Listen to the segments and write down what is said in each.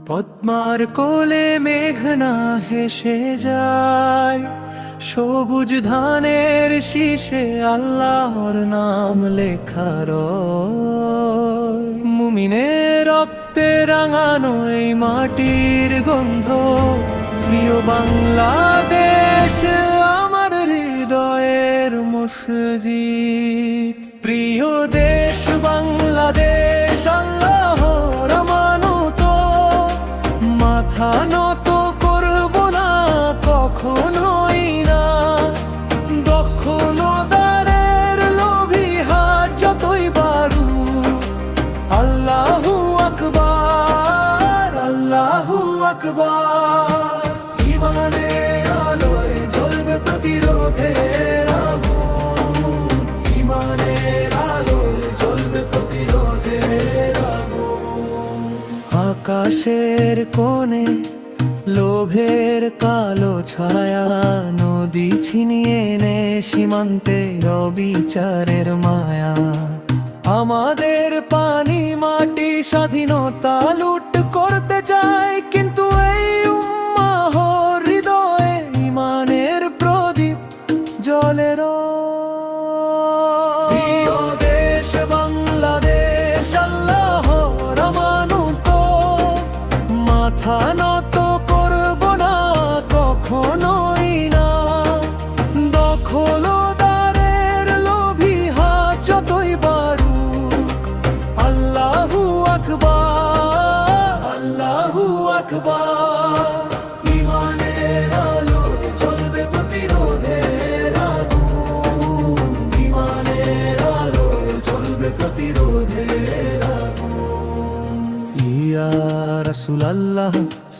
পদ্মার কোলে মেঘনা হেসে যায়, সবুজ ধানের শীষে আল্লাহর নাম লেখা রয়। মুমিনের রক্তে রাঙানো এই মাটির গন্ধ, প্রিয় বাংলাদেশ আমার হৃদয়ের মসজিদ। প্রিয় দেশ বাংলাদেশ আল্লাহর আমানত, মাথা নত করব না কখনোই না। দখলদারের লোভী হাত যতই বাড়ুক, আল্লাহু আকবার, আল্লাহু আকবার। ইমানের আলোয় জ্বলবে প্রতিরোধের আগুন, ইমানের আলোয় জ্বলবে প্রতিরোধের আগুন। আকাশের কোণে লোভের কালো ছায়া, নদী ছিনিয়ে নে সীমান্তে অবিচারের মায়া। আমাদের পানি মাটি স্বাধীনতা লুট করতে চায়, কিন্তু এই উম্মাহর হৃদয়ে ইমানের প্রদীপ জ্বলে রয়। প্রিয় দেশ বাংলাদেশ আল্লাহর আমানত, মাথা নত করব না কখনোই না। দখলদারের লোভী হাত যতই বাড়ুক, আল্লাহু আকবার, আল্লাহু আকবার। ইমানের আলোয় জ্বলবে প্রতিরোধের আগুন, ইমানের আলোয় জ্বলবে প্রতিরোধের আগুন। ইয়া রাসূলুল্লাহ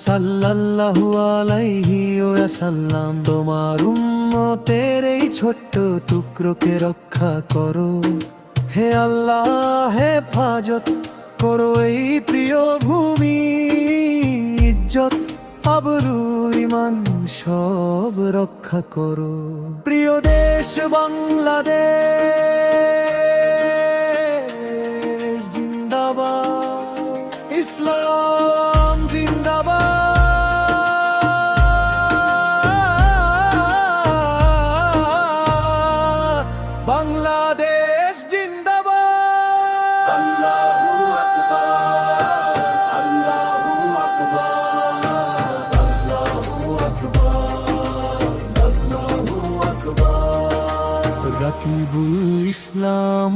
সাল্লাল্লাহু আলাইহি ওয়াসাল্লাম, তোমার উম্মতের এই ছোট্ট টুকরোকে রক্ষা করো। হে আল্লাহ হেফাজত করো এই প্রিয় ভূমি, ইজ্জত আবরু ইমান সব রক্ষা করো। প্রিয় দেশ বাংলাদেশ জিন্দাবাদ, ইসলাম জিন্দাবাদ, বাংলাদেশ জিন্দাবাদ। আল্লাহু আকবার, আল্লাহু আকবার, আল্লাহু আকবার, আল্লাহু আকবার। রাকিবুল ইসলাম